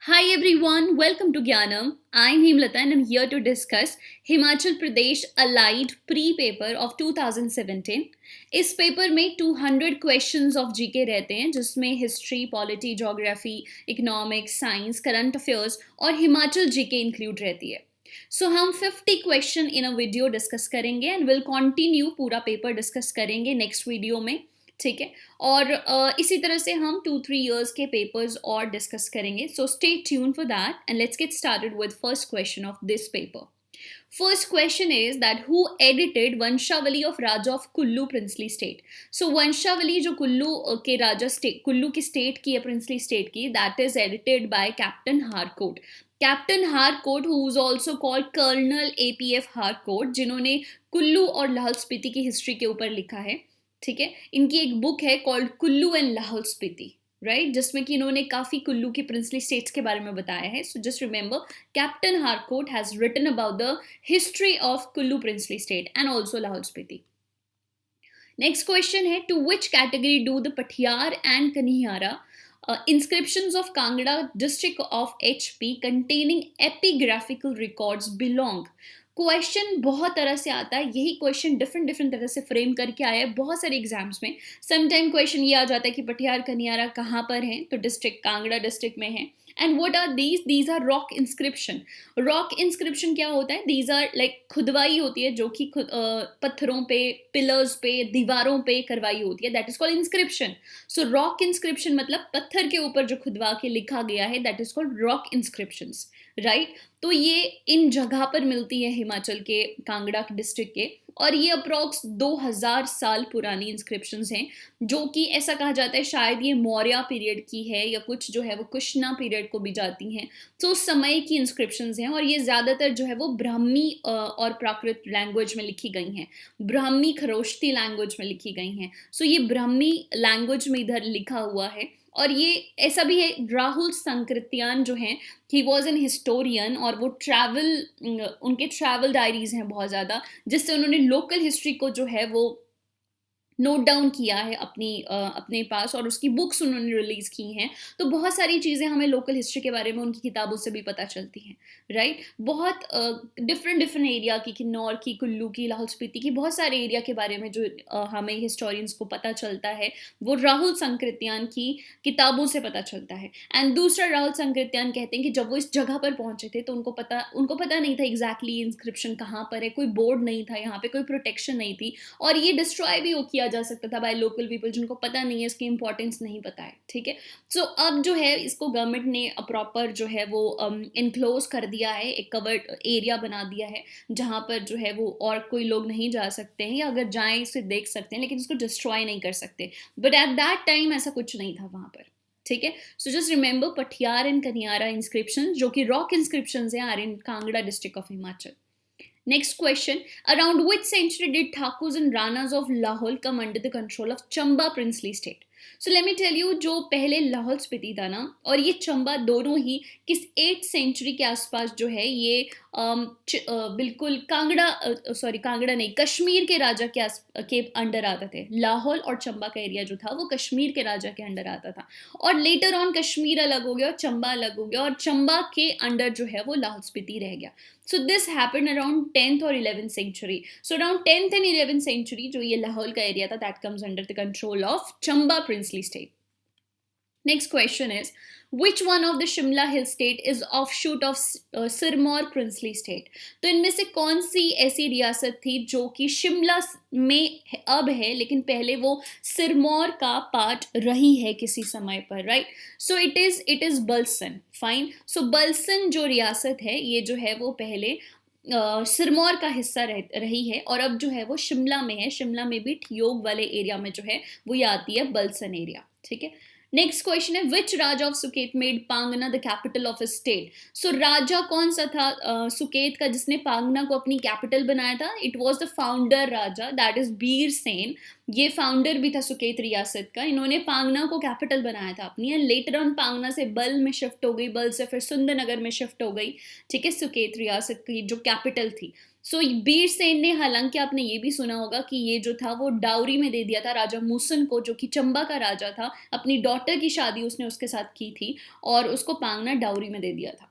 Hi everyone, welcome to Gyanam. I'm Himlata and I'm here to discuss Himachal Pradesh Allied Pre-Paper of 2017. इस paper में 200 questions of GK रहते हैं जिसमें history, polity, geography, economics, science, current affairs और Himachal GK include रहती है. सो हम 50 question in a video discuss करेंगे एंड विल कंटिन्यू पूरा पेपर डिस्कस करेंगे नेक्स्ट वीडियो में. ठीक है. और इसी तरह से हम 2-3 years के पेपर्स और डिस्कस करेंगे. So stay tune for that and let's get started with first question of this paper. First question is that who edited Vanshavali of Raja of Kullu princely state. So Vanshavali जो कुल्लू के राजा स्टेट, कुल्लू की स्टेट की है, princely state की, that is edited by captain Harcourt. Captain Harcourt who is also called colonel APF Harcourt, जिन्होंने कुल्लू और लाहौल स्पीति की history के ऊपर लिखा है. ठीक है. इनकी एक बुक है called Kullu and Lahaul Spiti, right, जिसमें कि इन्होंने काफ़ी कुल्लू की प्रिंसली स्टेट्स के बारे में बताया है. So just remember, Captain Harcourt has written about the history of Kullu princely state and also Lahaul Spiti. Next question है, to which category do the Pathiar and Kanhiara inscriptions of Kangra district of HP containing epigraphical records belong. Question बहुत तरह से आता है, यही question different तरह से frame करके आया है बहुत सारे एग्जाम्स में. समटाइम क्वेश्चन ये आ जाता है कि पटियार कन्यारा कहाँ पर हैं, तो डिस्ट्रिक्ट कांगड़ा डिस्ट्रिक्ट में है. And what are these are rock inscription. Rock inscription क्या होता है? दीज आर लाइक खुदवाई होती है जो कि पत्थरों पे, पिलर्स पे, दीवारों पे करवाई होती है, that is called inscription. So rock inscription मतलब पत्थर के ऊपर जो खुदवा के लिखा गया है, that is called rock inscriptions, right. तो ये इन जगह पर मिलती है हिमाचल के कांगड़ा डिस्ट्रिक्ट के, और ये अप्रॉक्स 2000 साल पुरानी इंस्क्रिप्शंस हैं, जो कि ऐसा कहा जाता है शायद ये मौर्य पीरियड की है या कुछ जो है वो कुशना पीरियड को भी जाती हैं. तो उस समय की इंस्क्रिप्शंस हैं और ये ज़्यादातर जो है वो ब्राह्मी और प्राकृत लैंग्वेज में लिखी गई हैं, ब्राह्मी खरोष्टी लैंग्वेज में लिखी गई हैं. सो ये ब्राह्मी लैंग्वेज में इधर लिखा हुआ है. और ये ऐसा भी है, राहुल संकृत्यान जो हैं, ही वॉज एन हिस्टोरियन, और वो उनके ट्रैवल डायरीज हैं बहुत ज़्यादा, जिससे उन्होंने लोकल हिस्ट्री को जो है वो नोट डाउन किया है अपने पास, और उसकी बुक्स उन्होंने रिलीज़ की हैं. तो बहुत सारी चीज़ें हमें लोकल हिस्ट्री के बारे में उनकी किताबों से भी पता चलती हैं, राइट. बहुत डिफरेंट एरिया की, किन्नौर की, कुल्लू की, लाहौल स्पीति की, बहुत सारे एरिया के बारे में जो हमें हिस्टोरियंस को पता चलता है, वो राहुल संकृत्यान की किताबों से पता चलता है. एंड दूसरा, राहुल संकृत्यान कहते हैं कि जब वो इस जगह पर पहुंचे थे तो उनको पता नहीं था एग्जैक्टली इंस्क्रिप्शन कहाँ पर है, कोई बोर्ड नहीं था यहाँ पे, कोई प्रोटेक्शन नहीं थी, और ये डिस्ट्रॉय भी किया जा सकता था बाय लोकल पीपल जिनको पता नहीं है, इसकी इंपॉर्टेंस नहीं पता है. ठीक है. सो अब जो है इसको गवर्नमेंट ने प्रॉपर जो है वो इनक्लोज कर दिया है, एक कवर्ड एरिया बना दिया है जहाँ पर जो है वो और कोई लोग नहीं जा सकते हैं, या अगर जाएं इसे देख सकते हैं, लेकिन इसको डिस्ट्रॉय नहीं कर सकते. बट एट दैट टाइम ऐसा कुछ नहीं था वहाँ पर. ठीक है. So just remember, Pathiar and Kanhiara inscription जो कि रॉक इंस्क्रिप्शन है, are in Kangra district of Himachal. Next question, around which century did Thakurs and Ranas of Lahore come under the control of Chamba princely state? So let me tell you, जो पहले लाहौल स्पीति था ना और ये चंबा, दोनों ही किस 8th सेंचुरी के आसपास जो है ये बिल्कुल कांगड़ा नहीं, कश्मीर के राजा के अंडर आता थे. लाहौल और चंबा का एरिया जो था वो कश्मीर के राजा के अंडर आता था, और लेटर ऑन कश्मीर अलग हो गया और चंबा अलग हो गया, और चंबा के अंडर जो है वो लाहौल स्पीति रह गया. So this happened around 10th or 11th century. So around 10th and 11th century जो ये लाहौल का एरिया था, that comes under the control of Chamba princely state. Next question is, which one of the Shimla Hill state is offshoot of Sirmaur princely state? तो इनमें से कौन सी ऐसी रियासत थी जो कि शिमला में अब है लेकिन पहले वो सिरमौर का पार्ट रही है किसी समय पर, right. So it is Balsan. Fine. So Balsan जो रियासत है ये जो है वो पहले सिरमौर का हिस्सा रही है, और अब जो है वो शिमला में है. शिमला में भी ठियोग वाले एरिया में जो है वो ये आती है बल्सन एरिया. ठीक है. नेक्स्ट क्वेश्चन है, which Raja of Suket made Pangna the capital of a state. So राजा कौन सा था सुकेत का जिसने पांगना को अपनी कैपिटल बनाया था? It was the founder Raja, that is Bir Sen. ये फाउंडर भी था सुकेत रियासत का। इन्होंने पांगना को कैपिटल बनाया था अपनी, एंड लेटर ऑन पांगना से बल में शिफ्ट हो गई, बल से फिर सुंदरनगर में शिफ्ट हो गई, ठीक है, सुकेत रियासत की जो कैपिटल थी। सो बीर सेन ने, हालांकि आपने ये भी सुना होगा कि ये जो था वो डाउरी में दे दिया था राजा मूसन को, जो कि चंबा का राजा था। अपनी डॉटर की शादी उसने उसके साथ की थी और उसको पांगना डाउरी में दे दिया था,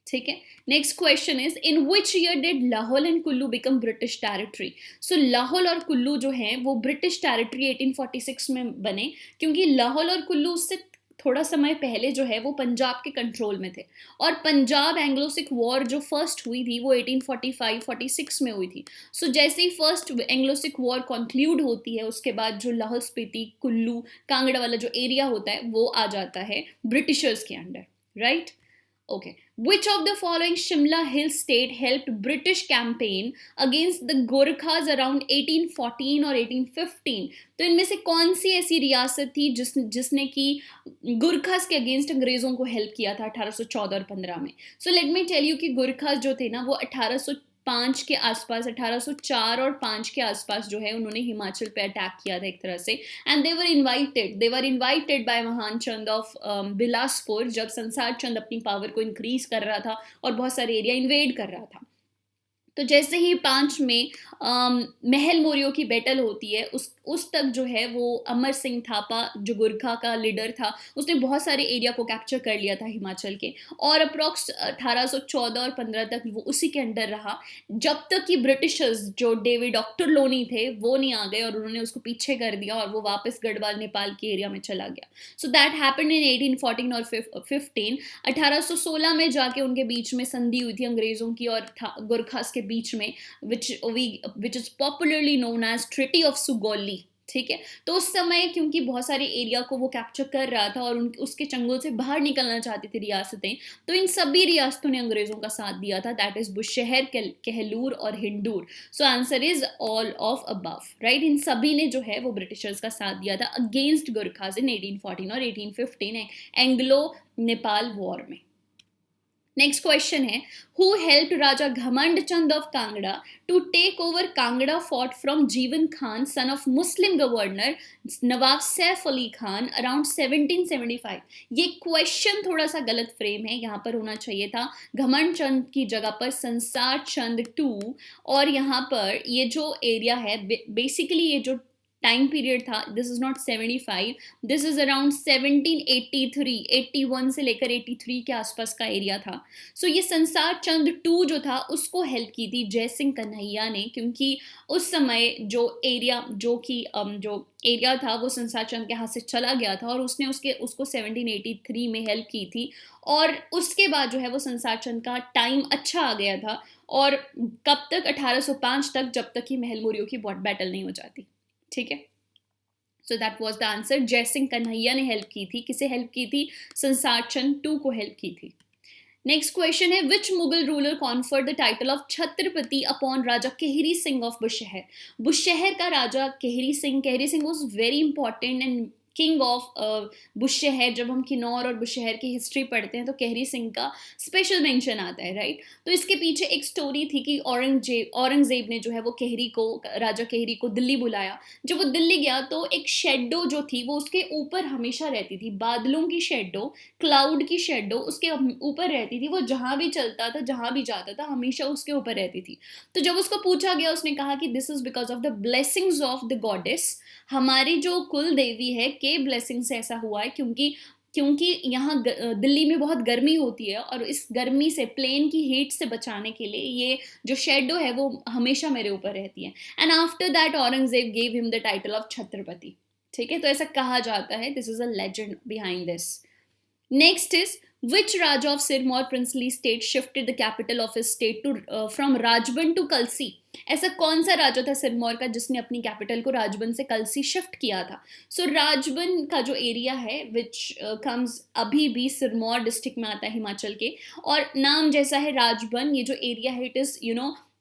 ठीक है। Next question is, in which year did Lahaul and Kullu become British territory? So Lahaul और कुल्लू जो है वो ब्रिटिश टेरिटरी 1846 में बने, क्योंकि लाहौल और कुल्लू उससे थोड़ा समय पहले जो है वो पंजाब के कंट्रोल में थे, और पंजाब एंग्लो सिख वॉर जो फर्स्ट हुई थी वो 1845-46 में हुई थी। सो जैसे ही first Anglo Sikh war conclude होती है, उसके बाद जो लाहौल स्पीति कुल्लू कांगड़ा वाला जो एरिया होता है वो आ जाता है ब्रिटिशर्स के under, right? Okay. Which of the following Shimla Hill state helped British campaign against the Gorkhas around 1814 और 1815? तो इनमें से कौन सी ऐसी रियासत थी जिसने कि गुरखास के अगेंस्ट अंग्रेजों को हेल्प किया था 1814 और 15 में? So let me tell you कि गुरखास जो थे ना वो 1805 के आसपास, 1804 और 5 के आसपास जो है उन्होंने हिमाचल पे अटैक किया था एक तरह से, and they were invited bye महान चंद ऑफ बिलासपुर, जब संसार चंद अपनी पावर को इंक्रीज कर रहा था और बहुत सारे एरिया इन्वेड कर रहा था। तो जैसे ही 5 में महल मोरियो की बैटल होती है, उस तक जो है वो अमर सिंह थापा जो गुरखा का लीडर था, उसने बहुत सारे एरिया को कैप्चर कर लिया था हिमाचल के, और अप्रॉक्स 1814 और 15 तक वो उसी के अंडर रहा, जब तक कि ब्रिटिशर्स जो डेविड ऑक्टरलोनी थे वो नहीं आ गए और उन्होंने उसको पीछे कर दिया और वो वापस गढ़वाल नेपाल के एरिया में चला गया। सो दैट हैपेंड इन 1814 और 15। 1816 में जाके उनके बीच में संधि हुई थी अंग्रेजों की और गुरखास के बीच में, which is popularly known as treaty of Sugauli, ठीक है। तो उस समय क्योंकि बहुत सारे एरिया को वो कैप्चर कर रहा था और उसके चंगुल से बाहर निकलना चाहती थी रियासतें, तो इन सभी रियासतों ने अंग्रेजों का साथ दिया था, दैट इज बुशहर, कहलूर और Hindur. So answer is all of above, right? इन सभी ने जो है वो ब्रिटिशर्स का साथ दिया था अगेंस्ट गुरखास इन 1814 और 1815 एंग्लो नेपाल वॉर में। नेक्स्ट क्वेश्चन है, who helped Raja Ghamand Chand of Kangra to take over Kangra fort from Jiwan Khan son of Muslim governor Nawab Saif Ali Khan around 1775? ये क्वेश्चन थोड़ा सा गलत फ्रेम है, यहाँ पर होना चाहिए था घमंड चंद की जगह पर संसार चंद टू, और यहाँ पर ये जो एरिया है बेसिकली ये जो टाइम पीरियड था, this is not 75, this is around 1783, 81 से लेकर 83 के आसपास का एरिया था। सो ये संसार चंद टू जो था उसको हेल्प की थी जय सिंह कन्हैया ने, क्योंकि उस समय जो एरिया था वो संसार चंद के हाथ से चला गया था और उसने उसको 1783 में हेल्प की थी, और उसके बाद जो है वो संसार चंद का टाइम अच्छा आ गया था, और कब तक? 1805 तक, जब तक कि महल मोरियो की बैटल नहीं हो जाती, ठीक है। So that was the answer, जय सिंह कन्हैया ने हेल्प की थी। किसे हेल्प की थी? संसार चंद टू को हेल्प की थी। नेक्स्ट क्वेश्चन है, which Mughal ruler conferred the title of Chhatrapati upon Raja Kehri Singh of Bushahr? Bushahr का राजा Kehri Singh was very important and king of Bushahr. जब हम किन्नौर और बुशहर की हिस्ट्री पढ़ते हैं तो केहरी सिंह का स्पेशल मेंशन आता है, राइट? तो इसके पीछे एक स्टोरी थी कि औरंगजेब ने जो है वो राजा केहरी को दिल्ली बुलाया। जब वो दिल्ली गया तो एक शेडो जो थी वो उसके ऊपर हमेशा रहती थी, बादलों की शेडो, क्लाउड की शेडो उसके ऊपर रहती थी। वो जहां भी चलता था, जहां भी जाता था, हमेशा उसके ऊपर रहती थी। तो जब उसको पूछा गया, उसने कहा कि this is because of the blessings of the goddess, हमारी जो कुल देवी है के ब्लेसिंग से ऐसा हुआ है, क्योंकि यहाँ दिल्ली में बहुत गर्मी होती है और इस गर्मी से, प्लेन की हीट से बचाने के लिए ये जो शेडो है वो हमेशा मेरे ऊपर रहती है। And after that Aurangzeb gave him the title of Chhatrapati, ठीक है। तो ऐसा कहा जाता है, this is a legend behind this. Next is, which Raja of Sirmaur princely state shifted the capital of his state from Rajban to कलसी? ऐसा कौन सा राजा था सिरमौर का जिसने अपनी कैपिटल को राजबन से कलसी शिफ्ट किया था? सो राजबन का जो एरिया है विच कम्स अभी भी सिरमौर डिस्ट्रिक्ट में आता है हिमाचल के, और नाम जैसा है राजबन, ये जो एरिया है इट इज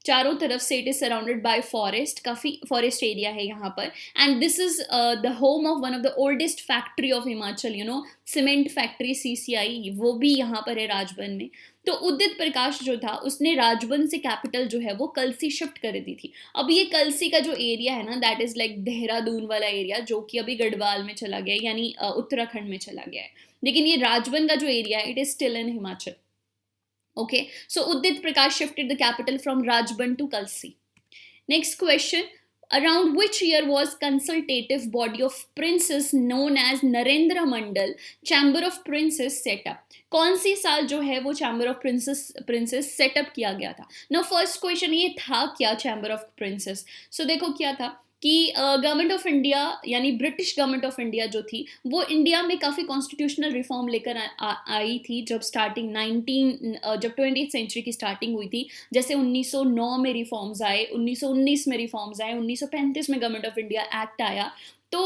चारों तरफ से it is surrounded by forest, काफी फॉरेस्ट एरिया है यहाँ पर. And this is the home of one of the oldest factory of Himachal, cement factory CCI, वो भी यहाँ पर है राजबन में. तो उदित प्रकाश जो था उसने राजबन से कैपिटल जो है वो कलसी शिफ्ट कर दी थी. अब ये कलसी का जो एरिया है ना, दैट इज लाइक देहरादून वाला एरिया, जो कि अभी गढ़वाल में चला गया है, यानी उत्तराखंड में चला गया है. लेकिन ये राजबन का जो एरिया है, it is still in Himachal. Okay, so Udit Prakash shifted the capital from Rajban to Kalsi. Next question. Around which year was consultative body of princes known as Narendra Mandal Chamber of Princes set up? कौन सी साल जो है वो chamber of princess setup किया गया था? ना first question ये था क्या चैम्बर ऑफ प्रिंसेस. सो देखो क्या था कि गवर्नमेंट ऑफ इंडिया यानी ब्रिटिश गवर्नमेंट ऑफ इंडिया जो थी वो इंडिया में काफ़ी कॉन्स्टिट्यूशनल रिफॉर्म लेकर आई थी जब स्टार्टिंग जब 20th सेंचुरी की स्टार्टिंग हुई थी. जैसे 1909 में रिफॉर्म्स आए, 1919 में रिफॉर्म्स आए, 1935 में गवर्नमेंट ऑफ इंडिया एक्ट आया. तो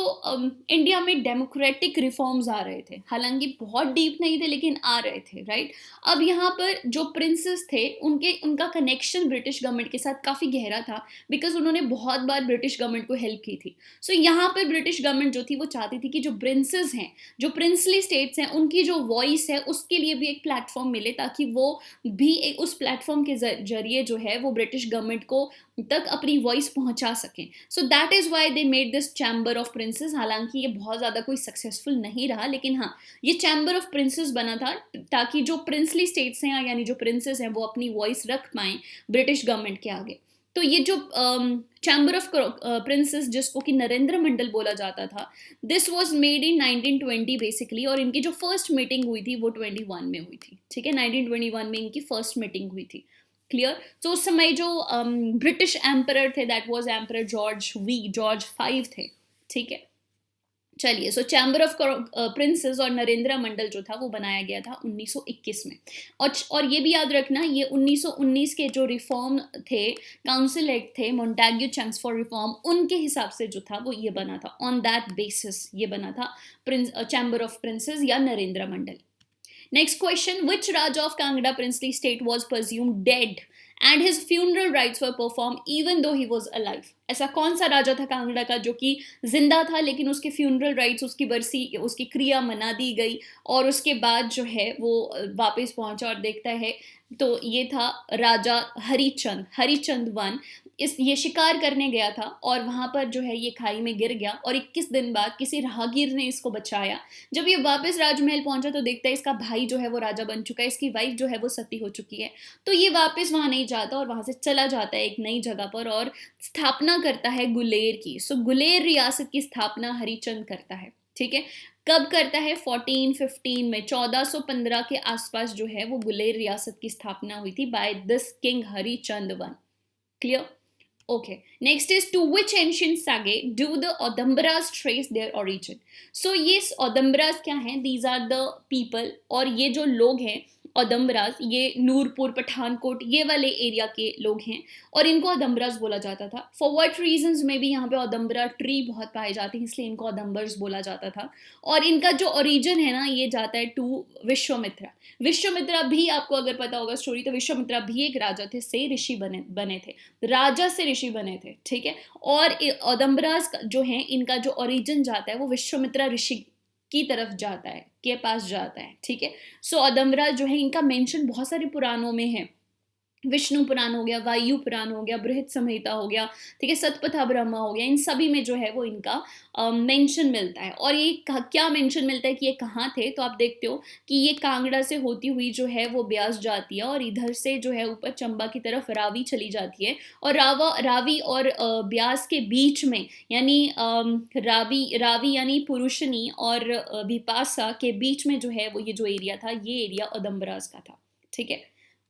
इंडिया में डेमोक्रेटिक रिफॉर्म्स आ रहे थे, हालांकि बहुत डीप नहीं थे लेकिन आ रहे थे, राइट. अब यहाँ पर जो प्रिंसेस थे उनका कनेक्शन ब्रिटिश गवर्नमेंट के साथ काफ़ी गहरा था, बिकॉज उन्होंने बहुत बार ब्रिटिश गवर्नमेंट को हेल्प की थी. सो यहाँ पर ब्रिटिश गवर्नमेंट जो थी वो चाहती थी कि जो प्रिंसेस हैं, जो प्रिंसली स्टेट्स हैं, उनकी जो वॉइस है उसके लिए भी एक प्लेटफॉर्म मिले, ताकि वो भी उस प्लेटफॉर्म के जरिए जो है वो ब्रिटिश गवर्नमेंट को तक अपनी वॉइस पहुंचा सकें. So that is why they made this chamber of princess. हालांकि ये बहुत ज़्यादा कोई सक्सेसफुल नहीं रहा, लेकिन हाँ, ये चैम्बर ऑफ प्रिंसेस बना था ताकि जो प्रिंसली स्टेट्स हैं यानी जो प्रिंसेस हैं वो अपनी वॉइस रख पाएँ ब्रिटिश गवर्नमेंट के आगे. तो ये जो चैम्बर ऑफ प्रिंसेस जिसको कि नरेंद्र मंडल बोला जाता था, this was made in 1920 basically, और इनकी जो फर्स्ट मीटिंग हुई थी वो 21 में हुई थी. ठीक है, 1921 में इनकी फर्स्ट मीटिंग हुई थी. क्लियर. तो उस समय जो ब्रिटिश एम्परर थे दैट वाज एम्परर जॉर्ज 5 थे. ठीक है, चलिए. सो चैम्बर ऑफ प्रिंसेस और नरेंद्र मंडल जो था वो बनाया गया था 1921 में. और ये भी याद रखना, ये 1919 के जो रिफॉर्म थे, काउंसिल एक्ट थे, मोन्टैग्यू चैंक्स फॉर रिफॉर्म, उनके हिसाब से जो था वो ये बना था. ऑन दैट बेसिस ये बना था चैम्बर ऑफ प्रिंसेस या नरेंद्र मंडल. Next question. Which Raja of Kangra princely state was presumed dead and his funeral rites were performed even though he was alive? ऐसा कौन सा राजा था कांगड़ा का जो कि जिंदा था लेकिन उसके फ्यूनरल राइट्स, उसकी बरसी, उसकी क्रिया मना दी गई, और उसके बाद जो है वो वापस पहुंचा और देखता है तो ये था राजा हरिचंद वन. ये शिकार करने गया था और वहाँ पर जो है ये खाई में गिर गया, और 21 दिन बाद किसी राहगीर ने इसको बचाया. जब ये वापस राजमहल पहुंचा तो देखता है इसका भाई जो है वो राजा बन चुका है, इसकी वाइफ जो है वो सती हो चुकी है. तो ये वापस वहाँ नहीं जाता और वहाँ से चला जाता है एक नई जगह पर और स्थापना करता है गुलेर की. सो गुलेर रियासत की स्थापना हरिचंद करता है. ठीक है, कब करता है? 1415 में, 1415 के आसपास जो है वो गुलेर रियासत की स्थापना हुई थी by this king Harichand one. Clear. Okay, next is to which ancient sage do the Odambaras trace their origin? So ये Odambaras क्या हैं? These are the people, और ये जो लोग हैं ओदम्बराज, ये नूरपुर, पठानकोट, ये वाले एरिया के लोग हैं और इनको ओदम्बराज बोला जाता था. फॉर व्हाट रीजंस में भी यहाँ पे ओदम्बरा ट्री बहुत पाए जाते हैं, इसलिए इनको ओदम्बर्स बोला जाता था. और इनका जो ओरिजिन है ना, ये जाता है टू विश्वामित्रा. विश्वामित्रा भी आपको अगर पता होगा स्टोरी, तो विश्वामित्रा भी एक राजा थे, से ऋषि बने थे, राजा से ऋषि बने थे. ठीक है, और ओदम्बराज जो हैं इनका जो ओरिजिन जाता है वो विश्वामित्रा ऋषि की तरफ जाता है, के पास जाता है. ठीक है, सो ओदम्बराज जो है इनका मेंशन बहुत सारे पुराणों में है. विष्णु पुराण हो गया, वायु पुराण हो गया, बृहत संहिता हो गया, ठीक है, सतपथा ब्रह्मा हो गया, इन सभी में जो है वो इनका मेंशन मिलता है. और ये क्या मेंशन मिलता है कि ये कहाँ थे, तो आप देखते हो कि ये कांगड़ा से होती हुई जो है वो ब्यास जाती है और इधर से जो है ऊपर चंबा की तरफ रावी चली जाती है. और रावी और ब्यास के बीच में, यानी रावी यानी पुरुषनी और बिपासा के बीच में जो है वो ये जो एरिया था, ये एरिया ओदम्बराज का था. ठीक है,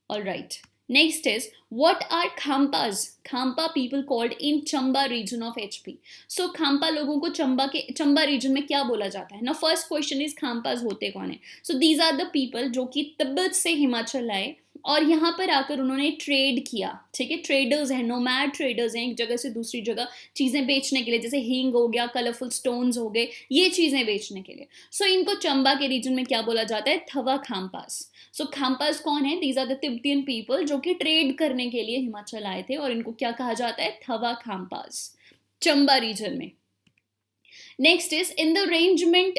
all right. Next is, what are Khampas? Khampa people called in Chamba region of HP. So Khampa लोगों को चंबा region में क्या बोला जाता है? Now first question is Khampas होते कौन है? So these are the people जो कि तिब्बत से हिमाचल आए और यहाँ पर आकर उन्होंने ट्रेड किया, ठीक है, ट्रेडर्स हैं, नोमैड ट्रेडर्स हैं, एक जगह से दूसरी जगह चीज़ें बेचने के लिए, जैसे हींग हो गया, कलरफुल स्टोन्स हो गए, ये चीज़ें बेचने के लिए। सो इनको चंबा के रीजन में क्या बोला जाता है, थवा खाम्पास। सो खाम्पास कौन है, these are the Tibetan people जो कि ट्रेड करने के लिए हिमाचल आए थे, और इनको क्या कहा जाता है, थवा खाम्पास, चंबा रीजन में। Next is in the arrangement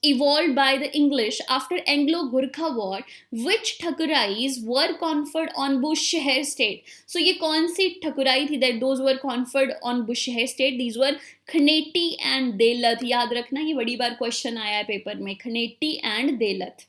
evolved by the English after Anglo-Gurkha War, which Thakurais were conferred on Bushshahar state. So ये कौन सी ठकुराई थी that those were conferred on Bushshahar state? These were Khaneti and देलत. याद रखना, ये बड़ी बार question आया है paper में, Khaneti and देलत.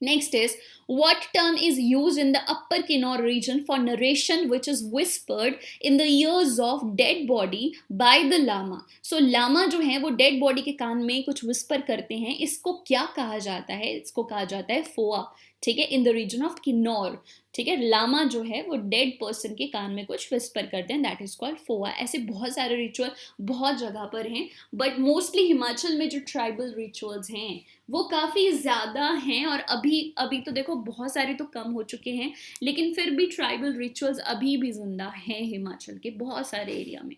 Next is, what term is used in the Upper Kinnaur region for narration which is whispered in the ears of dead body by the lama? So lama जो है वो dead body के कान में कुछ whisper करते हैं, इसको क्या कहा जाता है, इसको कहा जाता है फोआ, ठीक है, in the region of Kinnaur, ठीक है। लामा जो है वो डेड पर्सन के कान में कुछ विस्पर करते हैं, दैट इज कॉल्ड फोआ। ऐसे बहुत सारे रिचुअल बहुत जगह पर हैं, बट मोस्टली हिमाचल में जो ट्राइबल रिचुअल्स हैं वो काफ़ी ज़्यादा हैं, और अभी तो देखो बहुत सारे तो कम हो चुके हैं, लेकिन फिर भी ट्राइबल रिचुअल्स अभी भी जिंदा हैं हिमाचल के बहुत सारे एरिया में।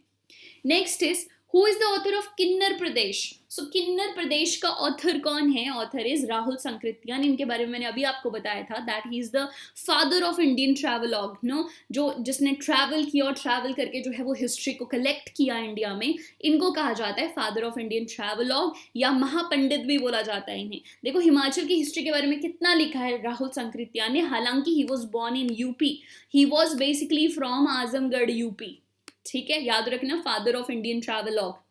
Next is, who is the author of Kinnar Pradesh? So Kinnar Pradesh का ऑथर कौन है? Author is Rahul Sankrityayan. इनके बारे में मैंने अभी आपको बताया था that he is the father of Indian travelogue, no, जिसने ट्रैवल किया और ट्रैवल करके जो है वो हिस्ट्री को कलेक्ट किया इंडिया में, इनको कहा जाता है फादर ऑफ इंडियन ट्रैवलॉग, या महापंडित भी बोला जाता है इन्हें। देखो हिमाचल की हिस्ट्री के बारे में कितना लिखा है राहुल संकृत्यान ने, हालांकि he was born in UP, he was basically from Azamgarh UP, ठीक है, याद रखना, फादर ऑफ इंडियन ट्रैवलॉग।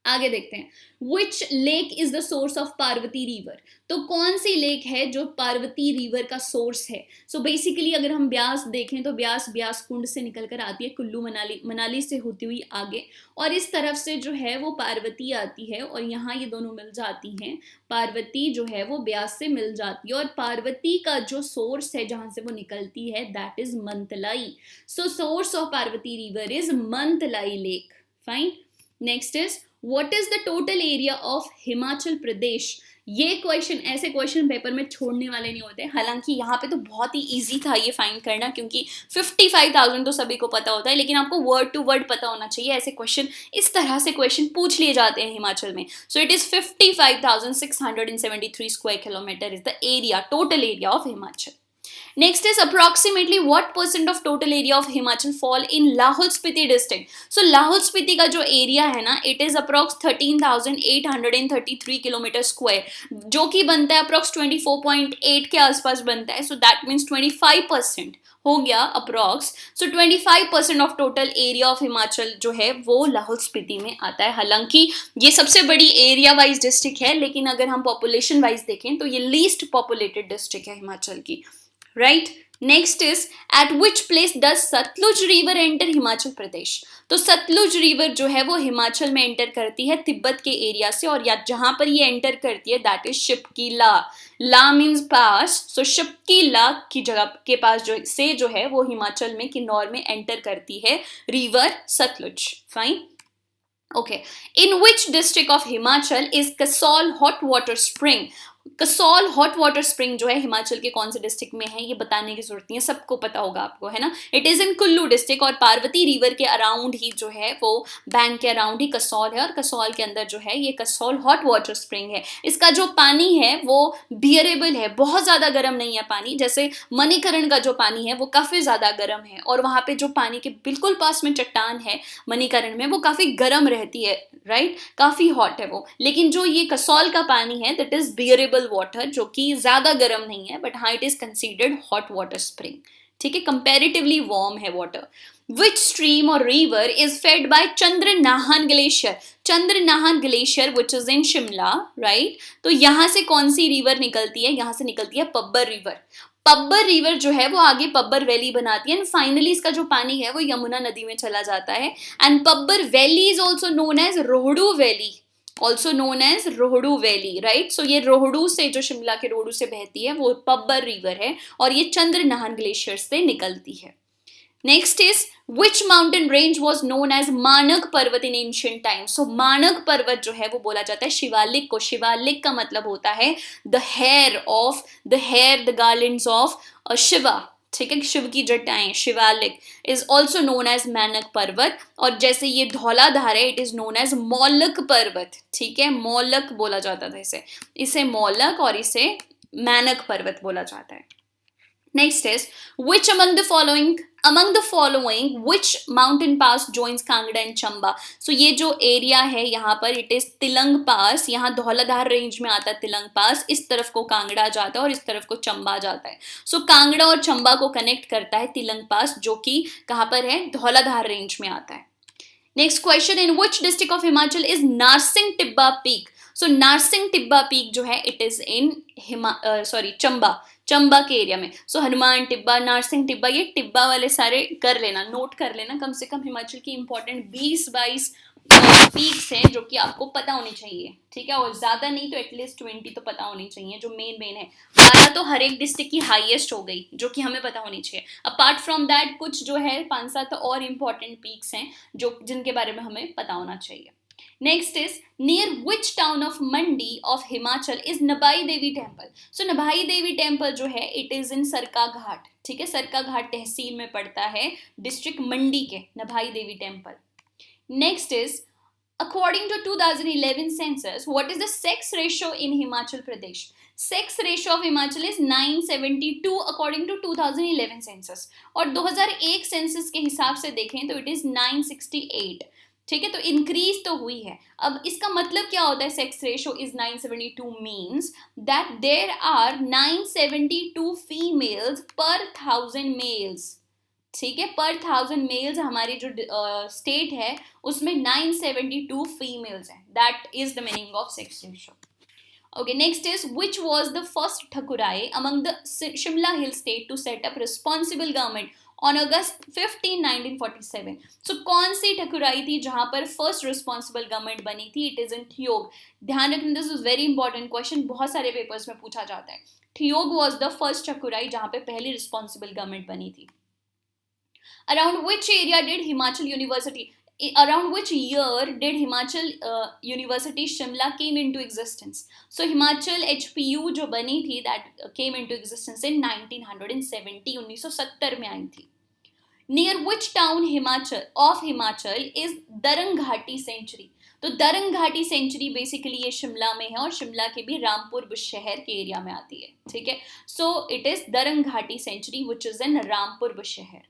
आगे देखते हैं, which lake is the source of Parvati river? तो कौन सी लेक है जो पार्वती रिवर का सोर्स है? सो बेसिकली अगर हम ब्यास देखें तो ब्यास कुंड से निकल कर आती है, कुल्लू मनाली से होती हुई आगे, और इस तरफ से जो है वो पार्वती आती है, और यहाँ ये दोनों मिल जाती हैं, पार्वती जो है वो ब्यास से मिल जाती है, और पार्वती का जो सोर्स है जहाँ से वो निकलती है that is Mantalai. So source of Parvati river is Mantalai lake, fine. Next is, What is the total area of Himachal Pradesh? ये क्वेश्चन, ऐसे क्वेश्चन पेपर में छोड़ने वाले नहीं होते, हालांकि यहाँ पे तो बहुत ही इजी था ये फाइंड करना, क्योंकि 55,000 तो सभी को पता होता है, लेकिन आपको वर्ड टू वर्ड पता होना चाहिए। ऐसे क्वेश्चन, इस तरह से क्वेश्चन पूछ लिए जाते हैं हिमाचल में। सो it is 55,673 square kilometre is the area, total area of Himachal. Next is, approximately what percent of total area of Himachal fall in Lahaul Spiti district? So Lahaul Spiti का जो एरिया है ना, it is approx 13,833 kilometre square, जो कि बनता है approx 24.8 के आसपास बनता है। So that means 25% हो गया approx. So 25% of total area of Himachal जो है वो लाहौल स्पीति में आता है। हालांकि ये सबसे बड़ी एरिया वाइज डिस्ट्रिक्ट है, लेकिन अगर हम पॉपुलेशन वाइज देखें तो ये लीस्ट पॉपुलेटेड डिस्ट्रिक्ट है हिमाचल की, right. Next is, at which place does Sutlej river enter Himachal Pradesh? तो सतलुज रिवर जो है वो हिमाचल में एंटर करती है तिब्बत के एरिया से, और या जहां पर ये एंटर करती है that is Shipkila. La means पास, सो शिपकीला की जगह के पास जो है वो हिमाचल में किन्नौर में एंटर करती है river Sutlej, fine. Okay, in which district of Himachal is Kasol hot water spring? Kasol hot water spring जो है हिमाचल के कौन से डिस्ट्रिक्ट में है ये बताने की जरूरत नहीं है, सबको पता होगा आपको, है ना। It is in Kullu district, और पार्वती रिवर के अराउंड ही जो है वो बैंक के अराउंड ही कसौल है, और कसौल के अंदर जो है ये कसौल हॉट वाटर स्प्रिंग है। इसका जो पानी है वो बियरेबल है, बहुत ज़्यादा गर्म नहीं है पानी, जैसे मणिकरण का जो पानी है वो काफ़ी ज़्यादा गर्म है, और वहाँ पे जो पानी के बिल्कुल पास में चट्टान है मणिकरण में वो काफ़ी गर्म रहती है, राइट, काफ़ी हॉट है वो। लेकिन जो ये कसौल का पानी है दैट इज बियरेबल वाटर, जो कि ज्यादा गर्म नहीं है, बट हाँ it is considered hot water spring, ठीक है, कंपैरेटिवली वार्म है water. Which stream or river is fed by Chandranahan Glacier? Chandranahan Glacier which is in Shimla, right? तो यहाँ से कौन सी रिवर निकलती है? यहाँ से निकलती है पब्बर रिवर। पब्बर रिवर जो है वो आगे पब्बर वैली बनाती है, एंड फाइनली इसका जो पानी है वो यमुना नदी में चला जाता है, and Pabbar valley is also known as Rohru valley, also known as Rohru valley, right. So ये रोहडू से, जो शिमला के रोहडू से बहती है वो पब्बर रिवर है, और ये चंद्रनाहन ग्लेशियर से निकलती है। Next is which mountain range was known as मानक पर्वत in ancient times? So मानक पर्वत जो है वो बोला जाता है शिवालिक को. शिवालिक का मतलब होता है the hair, the garlands of Shiva. ठीक है, शिव की जटाएं, Shivalik is also known as Manak Parvat. और जैसे ये धौलाधार है, it is known as Maulak Parvat. ठीक है, मौलक बोला जाता था इसे मौलक और इसे मानक पर्वत बोला जाता है. Next is which among the following which mountain pass joins Kangra and Chamba? So ये जो एरिया है यहाँ पर it is तिलंग पास. यहाँ धौलाधार रेंज में आता है तिलंग पास, इस तरफ को कांगड़ा जाता है और इस तरफ को चंबा जाता है. सो कांगड़ा और चंबा को कनेक्ट करता है तिलंग पास, जो कि कहाँ पर है, धौलाधार रेंज में आता है. Next question, in which district of Himachal is Narsing Tibba peak? So Narsing Tibba peak जो है इट इज इन चंबा के एरिया में. सो हनुमान टिब्बा, नारसिंग टिब्बा, ये टिब्बा वाले सारे कर लेना, नोट कर लेना. कम से कम हिमाचल की इंपॉर्टेंट 20-22 पीक्स हैं जो कि आपको पता होनी चाहिए. ठीक है, और ज्यादा नहीं तो एटलीस्ट 20 तो पता होनी चाहिए जो मेन है. 12 तो हर एक डिस्ट्रिक्ट की हाईएस्ट हो गई जो कि हमें पता होनी चाहिए. अपार्ट फ्रॉम दैट कुछ जो है 5-7 और इंपॉर्टेंट पीक्स हैं जो जिनके बारे में हमें पता होना चाहिए. Next is near which town of Mandi of Himachal is Nabai Devi Temple? So Nabai Devi Temple जो है it is in सरका घाट. ठीक है, सरका घाट तहसील में पड़ता है, डिस्ट्रिक्ट मंडी के, नभाई देवी temple. Next is according to 2011 census, what is the sex ratio in Himachal Pradesh? Sex ratio of Himachal is 972 according to 2011 census. और 2001 census के हिसाब से देखें तो it is 968. ठीक है, तो इंक्रीज तो हुई है. अब इसका मतलब क्या होता है, sex ratio is 972 means that there are 972 females per 1000 mails. ठीक है, पर 1000 मेल्स हमारी जो स्टेट है उसमें 972 फीमेल्स हैं. That is the meaning of sex ratio. Okay, next is which was the first Thakurai among the Shimla Hill state to set up responsible government on August 15, 1947? So कौन सी ठकुराई थी जहां पर first responsible government बनी थी? It is in Theog. ध्यान रखना, this is very important question, बहुत सारे पेपर्स में पूछा जाता है. ठियोग वॉज द फर्स्ट ठकुराई जहां पे पहली रिस्पॉन्सिबल गवर्नमेंट बनी थी. Around which area did Himachal university around which year did Himachal University Shimla came into existence? So Himachal HPU जो बनी थी that came into existence in 1970, 1970 में आई थी. Near which town of Himachal is Darang Ghati Sanctuary? तो Darang Ghati century basically ये शिमला में है और शिमला के भी रामपुर बुशहर के एरिया में आती है. ठीक है, सो it is Darang Ghati sanctuary which is in Rampur Bushahr.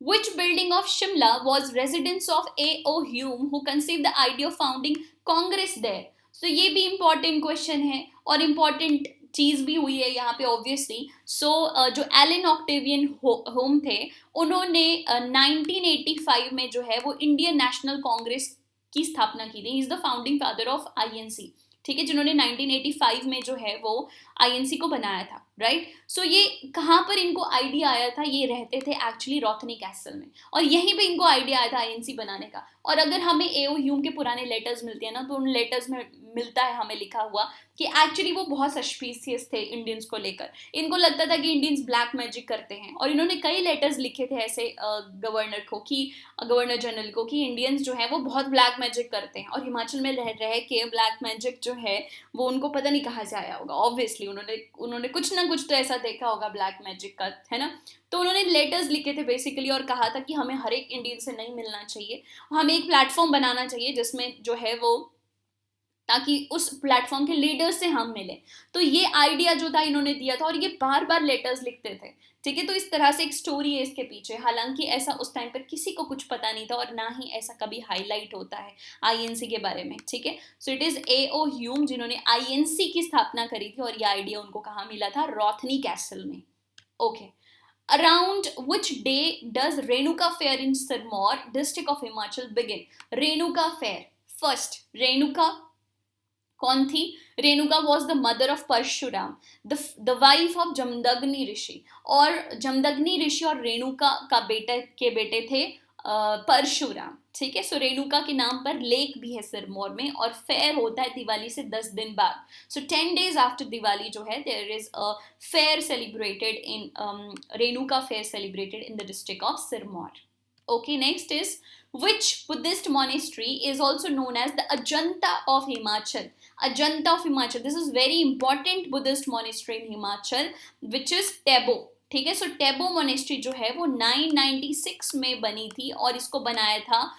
Which building of Shimla was residence of A.O. Hume who conceived the idea of founding Congress there? So ये भी important question है और important चीज भी हुई है यहाँ पे obviously. So जो एलन ऑक्टेवियन होम थे उन्होंने 1985 में जो है वो इंडियन नेशनल कांग्रेस की स्थापना की थी. Is the founding father of INC. ठीक है, जिन्होंने 1985 में जो है वो INC को बनाया था. राइट, सो ये कहाँ पर इनको आइडिया आया था? ये रहते थे एक्चुअली रॉथनी कैसल में और यहीं पे इनको आइडिया आया था INC बनाने का. और अगर हमें A.O. ह्यूम के पुराने लेटर्स मिलते हैं ना तो उन लेटर्स में मिलता है हमें लिखा हुआ कि एक्चुअली वो बहुत सस्पिशियस थे इंडियंस को लेकर. इनको लगता था कि इंडियंस ब्लैक मैजिक करते हैं और इन्होंने कई लेटर्स लिखे थे ऐसे गवर्नर जनरल को कि इंडियंस जो है वो बहुत ब्लैक मैजिक करते हैं और हिमाचल में रह के ब्लैक मैजिक जो है वो उनको पता नहीं कहाँ से आया होगा. ऑब्वियसली उन्होंने कुछ ना कुछ तो ऐसा देखा होगा ब्लैक मैजिक का, है ना. तो उन्होंने लेटर्स लिखे थे बेसिकली और कहा था कि हमें हर एक इंडियन से नहीं मिलना चाहिए, हमें एक प्लेटफॉर्म बनाना चाहिए जिसमें जो है वो, ताकि उस प्लेटफॉर्म के लीडर से हम मिले. तो ये आइडिया जो था इन्होंने दिया था और ये बार बार लेटर्स लिखते थे. ठीक है, तो इस तरह से एक स्टोरी है इसके पीछे. हालांकि ऐसा उस टाइम पर किसी को कुछ पता नहीं था और ना ही ऐसा कभी हाईलाइट होता है INC के बारे में. ठीक है, सो इट इज A.O. ह्यूम जिन्होंने INC की स्थापना करी थी और ये आइडिया उनको कहाँ मिला था? रॉथनी कैसल में. Okay, around which day does Renuka fair in Sirmaur district of Himachal begin? Renuka fair, first Renuka कौन थी? Renuka was the mother of Parshuram, the wife of Jamadagni Rishi. और जमदग्नि ऋषि और रेणुका के बेटे थे परशुराम. ठीक है। सो रेणुका के नाम पर लेक भी है सिरमौर में, और फेयर होता है दिवाली से 10 दिन बाद। सो 10 days आफ्टर दिवाली जो है, there is a fair celebrated in Renuka fair celebrated in the district of Sirmaur. Okay, next is, which Buddhist monastery is also known as the Ajanta of Himachal? Ajanta of Himachal, this is very important Buddhist monastery in Himachal, which is Tebo. ठीक है। सो Tebo monastery जो है वो 996 में बनी थी, और इसको बनाया था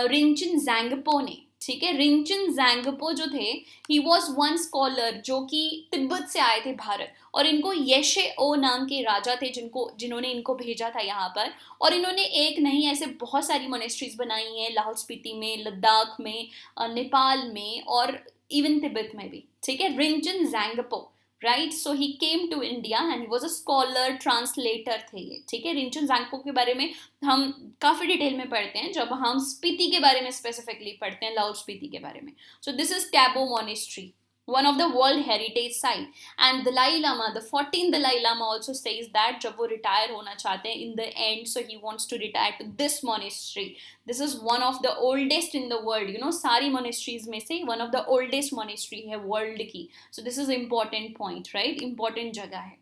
रिंचन जैंगपो ने। ठीक है। रिंचन जैंगपो जो थे, ही वॉज वन स्कॉलर जो कि तिब्बत से आए थे भारत, और इनको येशे ओ नाम के राजा थे जिन्होंने इनको भेजा था यहाँ पर। और इन्होंने एक नहीं, ऐसे बहुत सारी मोनेस्ट्रीज बनाई हैं, लाहौल स्पीति में, लद्दाख में, नेपाल में, और इवन तिब्बत में भी। ठीक है। Rinchen Zangpo, right. So he came to India and he was a scholar, translator थे ये। ठीक है। रिंचन जैंगपो के बारे में हम काफी डिटेल में पढ़ते हैं जब हम स्पीति के बारे में स्पेसिफिकली पढ़ते हैं, लाहौल स्पीति के बारे में। So this is Tabo monastery, one of the world heritage site. And Dalai Lama, the 14th Dalai Lama also says that जब वो retire होना चाहते हैं in the end, so he wants to retire to this monastery. This is one of the oldest in the world, you know, सारी monasteries में से one of the oldest monastery है world की. So this is important point, right? Important जगह है.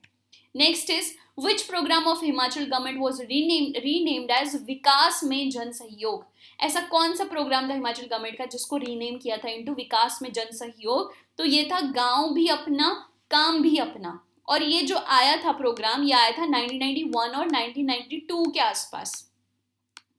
Next is, which program of Himachal government was renamed as विकास में जन सहयोग? ऐसा कौन सा प्रोग्राम था हिमाचल गवर्नमेंट का जिसको रीनेम किया था इनटू विकास में जन सहयोग? तो ये था गांव भी अपना, काम भी अपना। और ये जो आया था प्रोग्राम, ये आया था 1991 और 1992 के आसपास।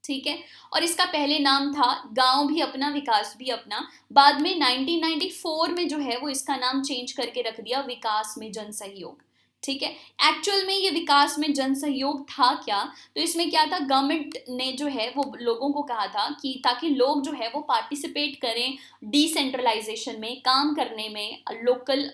ठीक है। और इसका पहले नाम था गांव भी अपना, विकास भी अपना। बाद में 1994 में जो है वो इसका नाम चेंज करके रख दिया विकास में जन सहयोग। ठीक है। एक्चुअल में ये विकास में जन सहयोग था क्या? तो इसमें क्या था, गवर्नमेंट ने जो है वो लोगों को कहा था कि ताकि लोग जो है वो पार्टिसिपेट करें डिसेंट्रलाइजेशन में, काम करने में, लोकल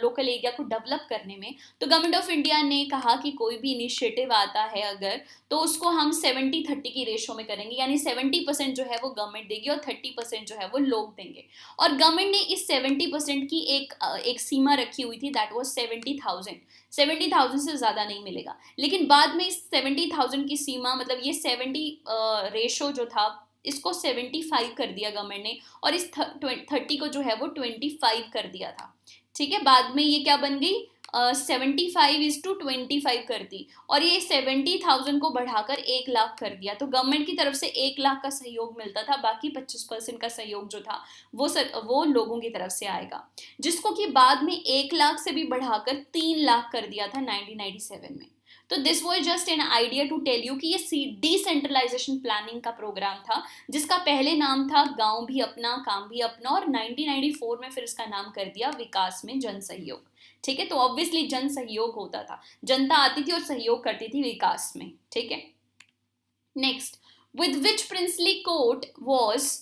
लोकल एरिया को डेवलप करने में। तो गवर्नमेंट ऑफ इंडिया ने कहा कि कोई भी इनिशिएटिव आता है अगर, तो उसको हम 70-30 की रेशो में करेंगे, यानी 70% जो है वो गवर्नमेंट देगी और 30% जो है वो लोग देंगे। और गवर्नमेंट ने इस 70% की एक सीमा रखी हुई थी, दैट वाज 70,000 से ज़्यादा नहीं मिलेगा। लेकिन बाद में इस 70,000 की सीमा, मतलब ये 70 रेशो जो था, इसको 75 कर दिया गवर्नमेंट ने, और इस 30 को जो है वो 25 कर दिया था। ठीक है। बाद में ये क्या बन गई, 75:25 कर दी, और ये 70,000 को बढ़ाकर 1 लाख कर दिया। तो गवर्नमेंट की तरफ से 1 लाख का सहयोग मिलता था, बाकी 25% का सहयोग जो था वो लोगों की तरफ से आएगा, जिसको कि बाद में 1 लाख से भी बढ़ाकर 3 लाख कर दिया था 1997 में। तो this was just an idea to tell you कि ये डिसेंट्रलाइजेशन प्लानिंग का प्रोग्राम था, जिसका पहले नाम था गांव भी अपना, काम भी अपना, और 1994 में फिर इसका नाम कर दिया विकास में जन सहयोग। ठीक है। तो ऑब्वियसली जन सहयोग होता था, जनता आती थी और सहयोग करती थी विकास में। ठीक है। Next, with which princely court was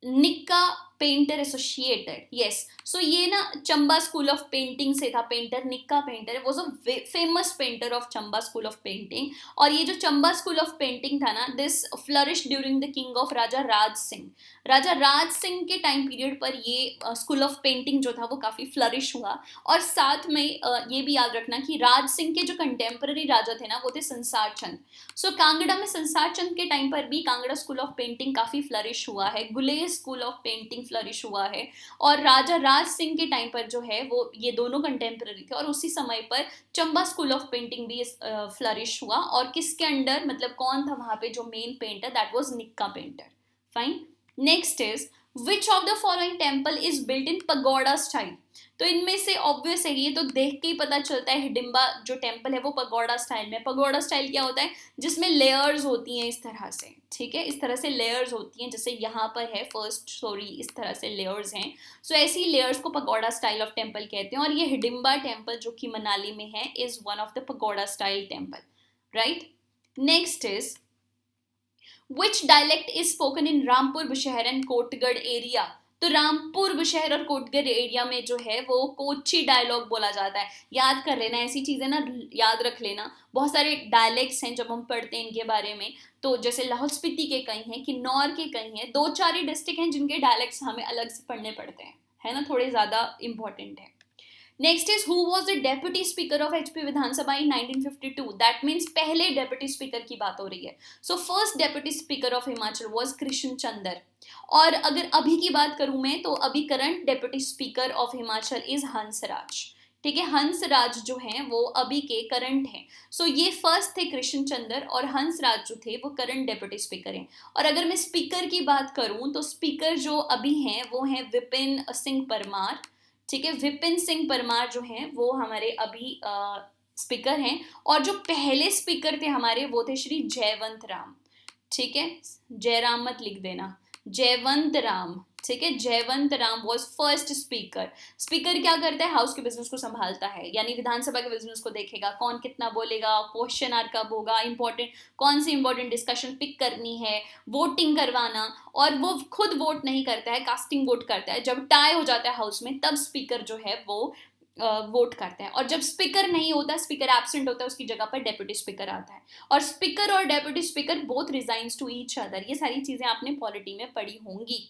निक्का पेंटर एसोसिएटेड? यस। सो ये ना चंबा स्कूल ऑफ पेंटिंग से था। Painter Nikka painter was a famous painter of Chamba school of painting. और ये जो चंबा स्कूल ऑफ पेंटिंग था ना, this flourish during the king of Raja Raj Singh. Raja Raj Singh के टाइम पीरियड पर ये स्कूल ऑफ पेंटिंग जो था वो काफ़ी फ्लरिश हुआ। और साथ में ये भी याद रखना कि राज सिंह के जो कंटेम्प्रेरी राजा थे ना, वो थे संसार चंद। सो कांगड़ा में संसार चंद के टाइम पर भी कांगड़ा स्कूल ऑफ पेंटिंग काफ़ी फ्लरिश हुआ है, Guler school of painting flourish हुआ है, और राजा राज सिंह के टाइम पर जो है वो ये दोनों कंटेम्प्रेरी थे। और उसी समय पर चंबा स्कूल ऑफ पेंटिंग भी फ्लरिश हुआ। और किसके अंडर, मतलब कौन था वहाँ पे जो मेन पेंटर, दैट वाज निक्का painter. Fine. Next is, which of the following temple is built in pagoda style? तो इनमें से ऑब्वियस है, ये तो देख के ही पता चलता है, हिडिंबा जो टेम्पल है वो पगोडा स्टाइल में। पगोडा स्टाइल क्या होता है, जिसमें लेयर्स होती हैं इस तरह से। ठीक है। इस तरह से लेयर्स होती हैं, जैसे यहाँ पर है फर्स्ट स्टोरी, इस तरह से लेयर्स हैं। सो ऐसी लेयर्स को पगोडा स्टाइल ऑफ टेम्पल कहते हैं। और ये हिडिंबा टेम्पल जो कि मनाली में है is one of the pagoda style temple, right. Next is, which dialect is spoken in Rampur Bushahr and Kotgarh area? तो रामपुर बुशहर और कोटगढ़ एरिया में जो है वो कोची डायलॉग बोला जाता है। याद कर लेना, ऐसी चीज़ें ना याद रख लेना। बहुत सारे डायलेक्ट्स हैं जब हम पढ़ते हैं इनके बारे में, तो जैसे लाहौल स्पीति के कई हैं, किन्नौर के कई हैं, 2-4 ही डिस्ट्रिक्ट हैं जिनके डायलेक्ट्स हमें अलग से पढ़ने पड़ते हैं, है ना, थोड़े ज़्यादा इंपॉर्टेंट है। Next is who was the deputy speaker of HP Vidhan Sabha 1952. That means पहले डेप्यूटी स्पीकर की बात हो रही है. So first deputy speaker of Himachal was Krishna Chandra. और अगर अभी की बात करूं मैं, तो अभी current deputy speaker of Himachal is Hansraj. ठीक है, हंसराज जो हैं वो अभी के करंट हैं. सो ये फर्स्ट थे कृष्ण चंद्र, और हंसराज जो थे वो करंट डेप्यूटी स्पीकर हैं. और अगर मैं स्पीकर की बात करूं, तो स्पीकर जो अभी हैं वो हैं विपिन सिंह परमार. ठीक है, विपिन सिंह परमार जो हैं वो हमारे अभी स्पीकर हैं. और जो पहले स्पीकर थे हमारे वो थे श्री जयवंत राम. ठीक है, जयराम मत लिख देना, जयवंत राम. ठीक है, Jaywant Ram was first speaker. Speaker क्या करता है, हाउस के बिजनेस को संभालता है, यानी विधानसभा के बिजनेस को देखेगा, कौन कितना बोलेगा, क्वेश्चन आर कब होगा, इंपॉर्टेंट कौन सी इंपॉर्टेंट डिस्कशन पिक करनी है, वोटिंग करवाना. और वो खुद वोट नहीं करता है, कास्टिंग वोट करता है. जब टाई हो जाता है हाउस में, तब स्पीकर जो है वो वोट करते हैं. और जब स्पीकर नहीं होता, स्पीकर एब्सेंट होता है, उसकी जगह पर डेप्यूटी स्पीकर आता है. और स्पीकर और deputy speaker both resigns to each other. ये सारी चीजें आपने पॉलिटी में पढ़ी होंगी.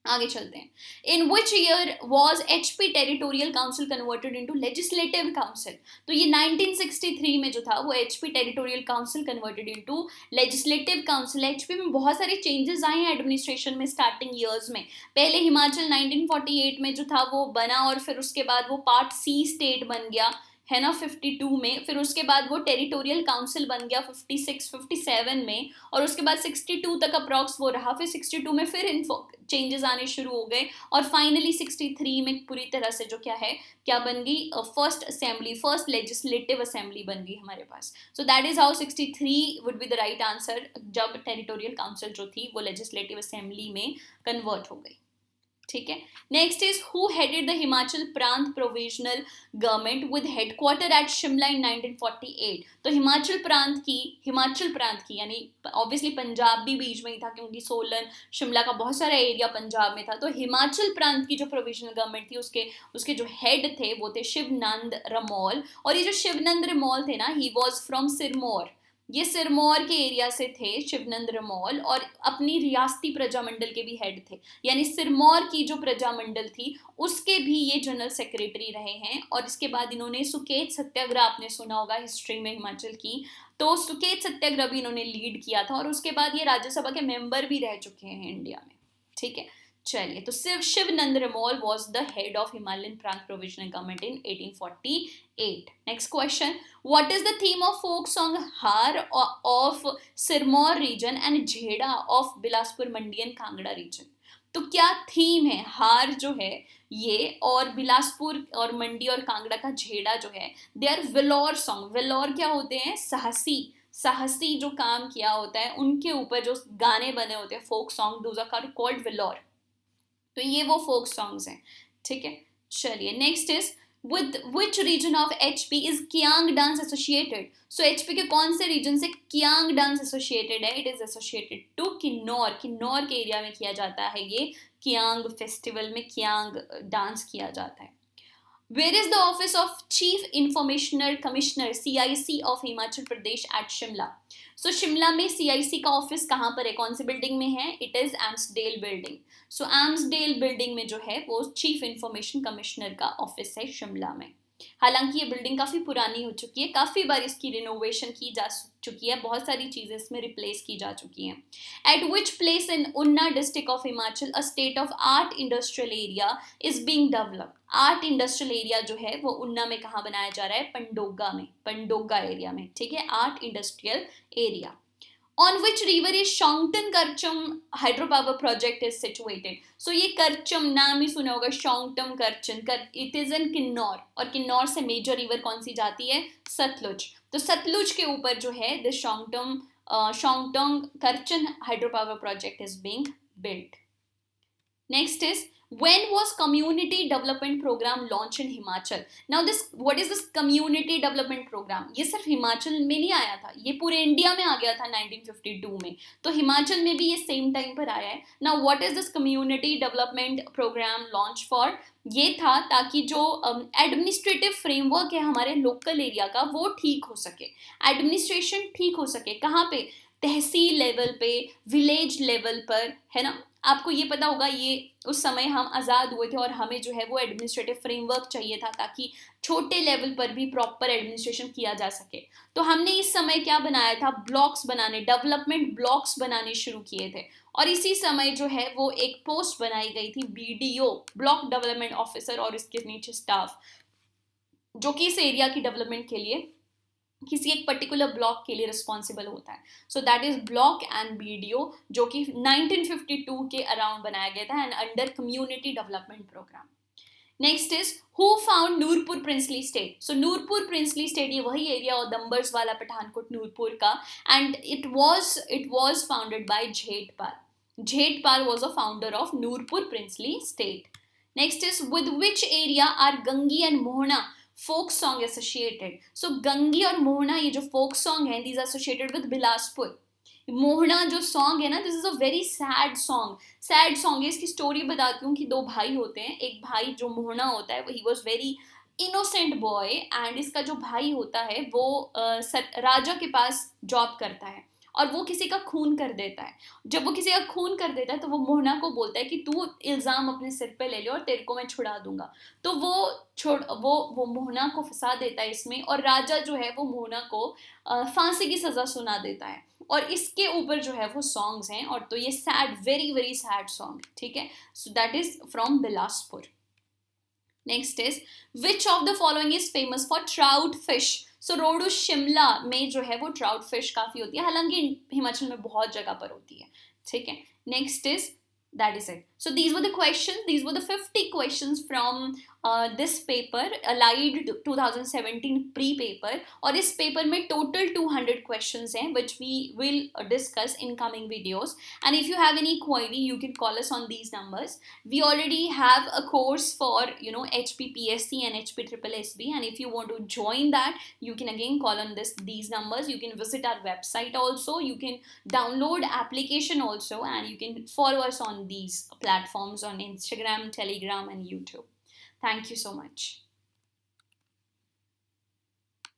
आगे चलते हैं. In which year was HP territorial council converted into legislative council. तो ये 1963 में जो था वो HP territorial council converted into legislative council. HP में बहुत सारे चेंजेस आए हैं एडमिनिस्ट्रेशन में स्टार्टिंग ईयर्स में. पहले हिमाचल 1948 में जो था वो बना, और फिर उसके बाद वो पार्ट सी स्टेट बन गया, है ना, 52 में. फिर उसके बाद वो टेरिटोरियल काउंसिल बन गया 56-57 में. और उसके बाद 62 तक अप्रॉक्स वो रहा. फिर 62 में फिर चेंजेस आने शुरू हो गए. और फाइनली 63 में पूरी तरह से जो क्या बन गई, first assembly, first legislative assembly बन गई हमारे पास. So that is how 63 would be the right answer, जब टेरिटोरियल काउंसिल जो थी वो लेजिस्लेटिव असेंबली में कन्वर्ट हो गई. ठीक है. Next is who headed the Himachal Prant provisional government with headquarter at Shimla in 1948. तो हिमाचल प्रांत की यानी ऑब्वियसली पंजाब भी बीच में ही था, क्योंकि सोलन शिमला का बहुत सारा एरिया पंजाब में था. तो हिमाचल प्रांत की जो प्रोविजनल गवर्नमेंट थी उसके जो हेड थे वो थे शिवनंद रमोल. और ये जो शिवनंद रमोल थे ना, ही वॉज फ्रॉम सिरमौर. ये सिरमौर के एरिया से थे शिवनंद रमोल, और अपनी रियासती प्रजामंडल के भी हेड थे. यानी सिरमौर की जो प्रजामंडल थी उसके भी ये जनरल सेक्रेटरी रहे हैं. और इसके बाद इन्होंने सुकेत सत्याग्रह, आपने सुना होगा हिस्ट्री में हिमाचल की, तो सुकेत सत्याग्रह भी इन्होंने लीड किया था. और उसके बाद ये राज्यसभा के मेंबर भी रह चुके हैं इंडिया में. ठीक है, चलिए. तो Shivanand Ramol was the head of Himalayan Prant provisional government in 1848. Next question. What is the theme of folk song Har of Sirmaur region and Jheda of Bilaspur Mandi and Kangra region? तो क्या थीम है, हार जो है ये, और बिलासपुर और मंडी और कांगड़ा का झेड़ा जो है, दे आर विलोर सॉन्ग. विलोर क्या होते हैं, साहसी जो काम किया होता है उनके ऊपर जो गाने बने होते हैं, folk song, those are called Vilor. तो ये वो फोक सॉन्ग्स हैं. ठीक है, चलिए. Next is with which region of HP is Kiang dance associated? So HP के कौन से region से Kiang dance associated है? It is associated to Kinnaur के एरिया में किया जाता है ये Kiang फेस्टिवल में Kiang डांस किया जाता है. Where is the office of Chief Information Commissioner CIC of Himachal Pradesh at Shimla? So Shimla में CIC का ऑफिस कहाँ पर है, कौन सी बिल्डिंग में है? It is Armsdell building. So Armsdell building में जो है वो चीफ इंफॉर्मेशन कमिश्नर का ऑफिस है शिमला में. हालांकि ये बिल्डिंग काफ़ी पुरानी हो चुकी है, काफ़ी बार इसकी रिनोवेशन की जा चुकी है, बहुत सारी चीज़ें इसमें रिप्लेस की जा चुकी हैं. एट विच प्लेस इन उन्ना district of Himachal a state of art industrial area is being developed. Art industrial area जो है वो उन्ना में कहाँ बनाया जा रहा है, पंडोगा एरिया में. ठीक है, art industrial area. On which river is Shongton Karcham hydropower project is situated? So ये करचम नाम ही सुना होगा, शोंगटम करचन इट इज इन किन्नौर. और किन्नौर से मेजर रिवर कौन सी जाती है, सतलुज. तो सतलुज के ऊपर जो है the Shongtong Karcham hydropower project is being built. Next is when was community development program launched in Himachal? Now what is this community development program? ये सिर्फ हिमाचल में नहीं आया था, ये पूरे इंडिया में आ गया था 1952 में. तो हिमाचल में भी ये सेम टाइम पर आया है. Now what is this community development program launch for? ये था ताकि जो एडमिनिस्ट्रेटिव फ्रेमवर्क है हमारे लोकल एरिया का वो ठीक हो सके, एडमिनिस्ट्रेशन ठीक हो सके. कहाँ पे, तहसील लेवल पे, विलेज लेवल पर, है ना, आपको ये पता होगा, ये उस समय हम आज़ाद हुए थे और हमें जो है वो एडमिनिस्ट्रेटिव फ्रेमवर्क चाहिए था ताकि छोटे लेवल पर भी प्रॉपर एडमिनिस्ट्रेशन किया जा सके। तो हमने इस समय क्या बनाया था, ब्लॉक्स बनाने, डेवलपमेंट ब्लॉक्स बनाने शुरू किए थे। और इसी समय जो है वो एक पोस्ट बनाई गई थी BDO, ब्लॉक डेवलपमेंट ऑफिसर, और इसके नीचे स्टाफ जो कि इस एरिया की डेवलपमेंट के लिए किसी एक पर्टिकुलर ब्लॉक के लिए रिस्पॉन्सिबल होता है। So that is block and BDO, जो कि 1952 के अराउंड बनाया गया था and under community development programme. Next is who founded Nurpur princely state. So Nurpur princely state ये वही एरिया और दम्बर्स वाला पठानकोट नूरपुर का, and it was founded by Jhetpal. Jhetpal was a founder of Nurpur princely state. Next is with which area are Gangi and Mohna folk song associated. सो गंगी और मोहना ये जो folk song है, these associated with Bilaspur. Mohana जो सॉन्ग है ना, this is a very sad song. Sad song है, इसकी story बताती हूँ कि दो भाई होते हैं। एक भाई जो मोहना होता है, he was very innocent boy, and इसका जो भाई होता है वो राजा के पास जॉब करता है और वो किसी का खून कर देता है। जब वो किसी का खून कर देता है तो वो मोहना को बोलता है कि तू इल्ज़ाम अपने सिर पे ले ले और तेरे को मैं छुड़ा दूंगा। तो वो मोहना को फंसा देता है इसमें, और राजा जो है वो मोहना को फांसी की सज़ा सुना देता है। और इसके ऊपर जो है वो सॉन्ग्स हैं, और तो ये sad, very very sad song, ठीक है। So that is from Bilaspur. Next is which of the following is famous for trout fish. So Rohru Shimla में जो है वो ट्राउट फिश काफ़ी होती है, हालांकि हिमाचल में बहुत जगह पर होती है, ठीक है। Next is that is it. So these were the questions, these were the 50 questions from this paper, Allied 2017 pre-paper। और इस पेपर में total 200 questions हैं which we will discuss in coming videos, and if you have any query you can call us on these numbers. We already have a course for HPPSC and HPSSB, and if you want to join that you can again call on these numbers. You can visit our website also, you can download application also, and you can follow us on these platforms on Instagram, Telegram and YouTube. Thank you so much.